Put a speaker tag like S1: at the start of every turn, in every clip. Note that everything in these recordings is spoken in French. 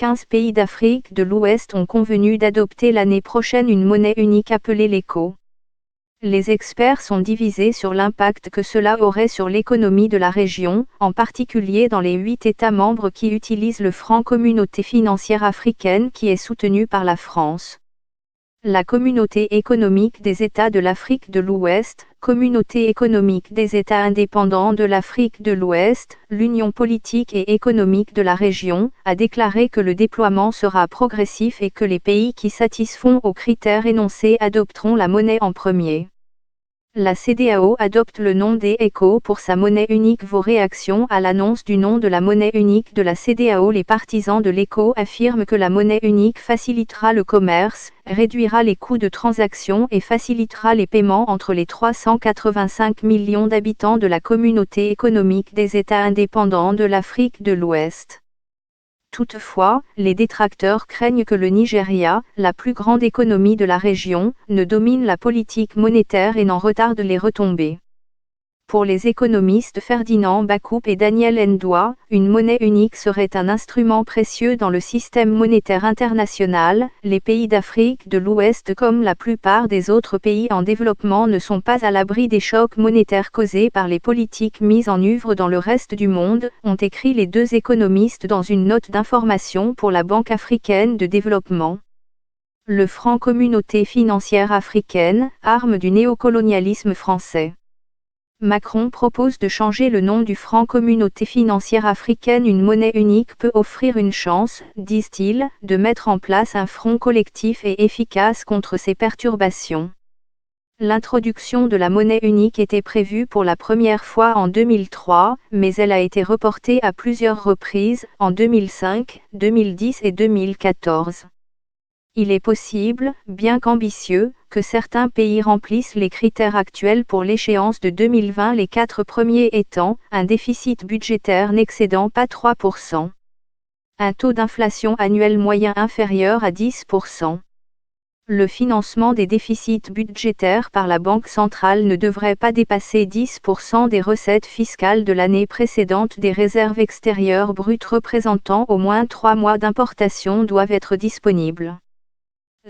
S1: 15 pays d'Afrique de l'Ouest ont convenu d'adopter l'année prochaine une monnaie unique appelée l'ECO. Les experts sont divisés sur l'impact que cela aurait sur l'économie de la région, en particulier dans les 8 États membres qui utilisent le franc Communauté financière africaine qui est soutenu par la France. La Communauté économique des États de l'Afrique de l'Ouest, Communauté économique des États indépendants de l'Afrique de l'Ouest, l'Union politique et économique de la région, a déclaré que le déploiement sera progressif et que les pays qui satisfont aux critères énoncés adopteront la monnaie en premier. La CEDEAO adopte le nom des ECO pour sa monnaie unique. Vos réactions à l'annonce du nom de la monnaie unique de la CEDEAO? Les partisans de l'ECO affirment que la monnaie unique facilitera le commerce, réduira les coûts de transaction et facilitera les paiements entre les 385 millions d'habitants de la Communauté économique des États indépendants de l'Afrique de l'Ouest. Toutefois, les détracteurs craignent que le Nigeria, la plus grande économie de la région, ne domine la politique monétaire et n'en retarde les retombées. Pour les économistes Ferdinand Bakoup et Daniel Ndoua, une monnaie unique serait un instrument précieux dans le système monétaire international. Les pays d'Afrique de l'Ouest, comme la plupart des autres pays en développement, ne sont pas à l'abri des chocs monétaires causés par les politiques mises en œuvre dans le reste du monde, ont écrit les deux économistes dans une note d'information pour la Banque africaine de développement. Le franc Communauté financière africaine, arme du néocolonialisme français. Macron propose de changer le nom du franc Communauté financière africaine. Une monnaie unique peut offrir une chance, disent-ils, de mettre en place un front collectif et efficace contre ces perturbations. L'introduction de la monnaie unique était prévue pour la première fois en 2003, mais elle a été reportée à plusieurs reprises, en 2005, 2010 et 2014. Il est possible, bien qu'ambitieux, que certains pays remplissent les critères actuels pour l'échéance de 2020, les 4 premiers étant un déficit budgétaire n'excédant pas 3%, un taux d'inflation annuel moyen inférieur à 10%. Le financement des déficits budgétaires par la Banque centrale ne devrait pas dépasser 10% des recettes fiscales de l'année précédente. Des réserves extérieures brutes représentant au moins 3 mois d'importation doivent être disponibles.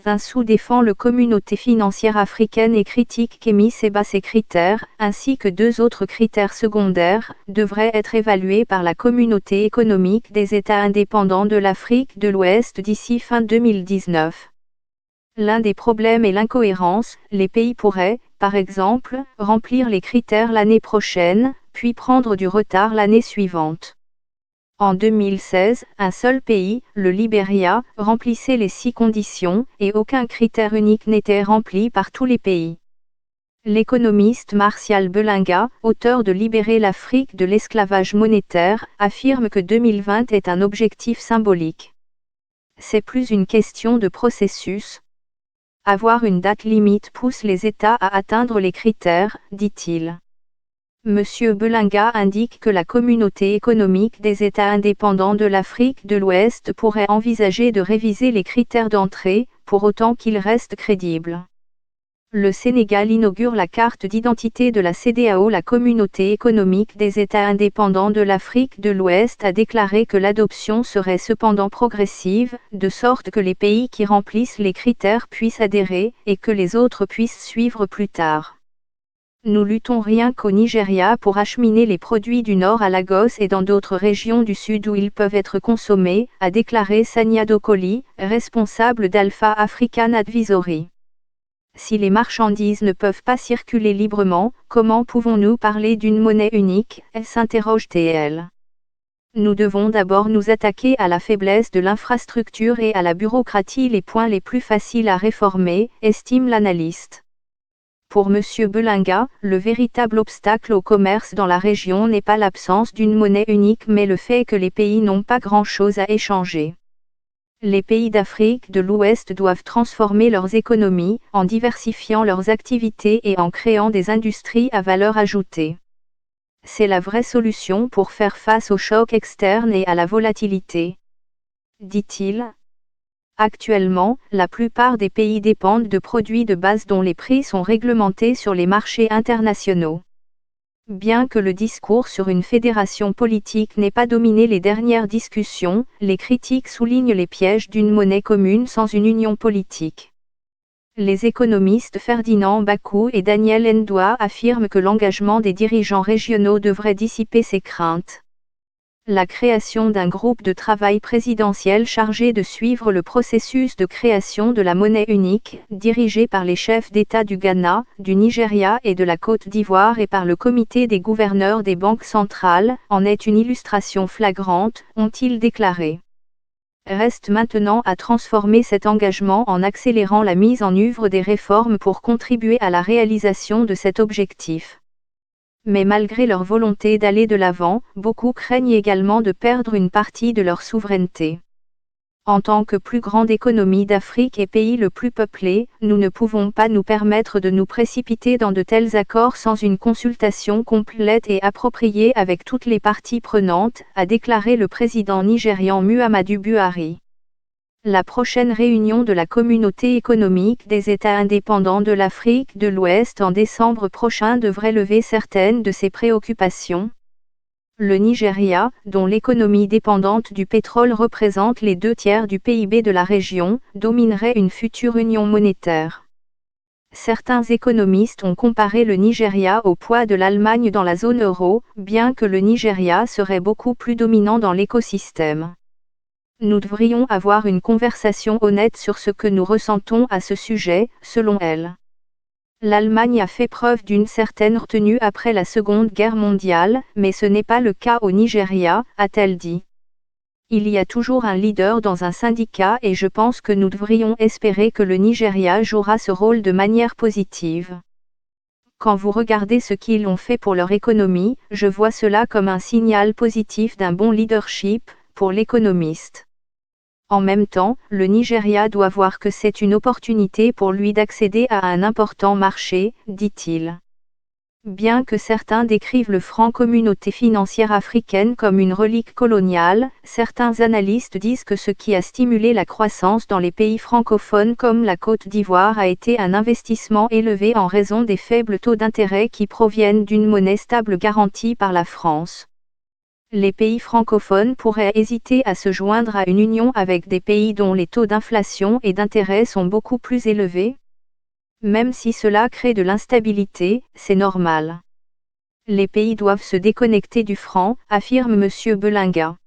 S1: Vinsou défend le Communauté financière africaine et critique qu'Émis et bas ces critères, ainsi que 2 autres critères secondaires, devraient être évalués par la Communauté économique des États indépendants de l'Afrique de l'Ouest d'ici fin 2019. L'un des problèmes est l'incohérence. Les pays pourraient, par exemple, remplir les critères l'année prochaine, puis prendre du retard l'année suivante. En 2016, un seul pays, le Libéria, remplissait les 6 conditions, et aucun critère unique n'était rempli par tous les pays. L'économiste Martial Belinga, auteur de Libérer l'Afrique de l'esclavage monétaire, affirme que 2020 est un objectif symbolique. C'est plus une question de processus. Avoir une date limite pousse les États à atteindre les critères, dit-il. Monsieur Belinga indique que la Communauté économique des États indépendants de l'Afrique de l'Ouest pourrait envisager de réviser les critères d'entrée, pour autant qu'ils restent crédibles. Le Sénégal inaugure la carte d'identité de la CEDEAO. La Communauté économique des États indépendants de l'Afrique de l'Ouest a déclaré que l'adoption serait cependant progressive, de sorte que les pays qui remplissent les critères puissent adhérer, et que les autres puissent suivre plus tard. Nous luttons rien qu'au Nigeria pour acheminer les produits du Nord à Lagos et dans d'autres régions du Sud où ils peuvent être consommés, a déclaré Sanya Dokoli, responsable d'Alpha African Advisory. Si les marchandises ne peuvent pas circuler librement, comment pouvons-nous parler d'une monnaie unique, s'interroge-t-elle. Nous devons d'abord nous attaquer à la faiblesse de l'infrastructure et à la bureaucratie, les points les plus faciles à réformer, estime l'analyste. Pour M. Belinga, le véritable obstacle au commerce dans la région n'est pas l'absence d'une monnaie unique mais le fait que les pays n'ont pas grand-chose à échanger. Les pays d'Afrique de l'Ouest doivent transformer leurs économies, en diversifiant leurs activités et en créant des industries à valeur ajoutée. C'est la vraie solution pour faire face aux chocs externes et à la volatilité, dit-il. Actuellement, la plupart des pays dépendent de produits de base dont les prix sont réglementés sur les marchés internationaux. Bien que le discours sur une fédération politique n'ait pas dominé les dernières discussions, les critiques soulignent les pièges d'une monnaie commune sans une union politique. Les économistes Ferdinand Bakou et Daniel Ndoua affirment que l'engagement des dirigeants régionaux devrait dissiper ces craintes. La création d'un groupe de travail présidentiel chargé de suivre le processus de création de la monnaie unique, dirigé par les chefs d'État du Ghana, du Nigeria et de la Côte d'Ivoire et par le comité des gouverneurs des banques centrales, en est une illustration flagrante, ont-ils déclaré. Reste maintenant à transformer cet engagement en accélérant la mise en œuvre des réformes pour contribuer à la réalisation de cet objectif. Mais malgré leur volonté d'aller de l'avant, beaucoup craignent également de perdre une partie de leur souveraineté. En tant que plus grande économie d'Afrique et pays le plus peuplé, nous ne pouvons pas nous permettre de nous précipiter dans de tels accords sans une consultation complète et appropriée avec toutes les parties prenantes, a déclaré le président nigérian Muhammadu Buhari. La prochaine réunion de la Communauté économique des États indépendants de l'Afrique de l'Ouest en décembre prochain devrait lever certaines de ces préoccupations. Le Nigeria, dont l'économie dépendante du pétrole représente les 2/3 du PIB de la région, dominerait une future union monétaire. Certains économistes ont comparé le Nigeria au poids de l'Allemagne dans la zone euro, bien que le Nigeria serait beaucoup plus dominant dans l'écosystème. Nous devrions avoir une conversation honnête sur ce que nous ressentons à ce sujet, selon elle. L'Allemagne a fait preuve d'une certaine retenue après la Seconde Guerre mondiale, mais ce n'est pas le cas au Nigeria, a-t-elle dit. Il y a toujours un leader dans un syndicat et je pense que nous devrions espérer que le Nigeria jouera ce rôle de manière positive. Quand vous regardez ce qu'ils ont fait pour leur économie, je vois cela comme un signal positif d'un bon leadership, pour l'économiste. En même temps, le Nigeria doit voir que c'est une opportunité pour lui d'accéder à un important marché, dit-il. Bien que certains décrivent le franc communauté financière africaine comme une relique coloniale, certains analystes disent que ce qui a stimulé la croissance dans les pays francophones comme la Côte d'Ivoire a été un investissement élevé en raison des faibles taux d'intérêt qui proviennent d'une monnaie stable garantie par la France. Les pays francophones pourraient hésiter à se joindre à une union avec des pays dont les taux d'inflation et d'intérêt sont beaucoup plus élevés. Même si cela crée de l'instabilité, c'est normal. Les pays doivent se déconnecter du franc, affirme M. Belinga.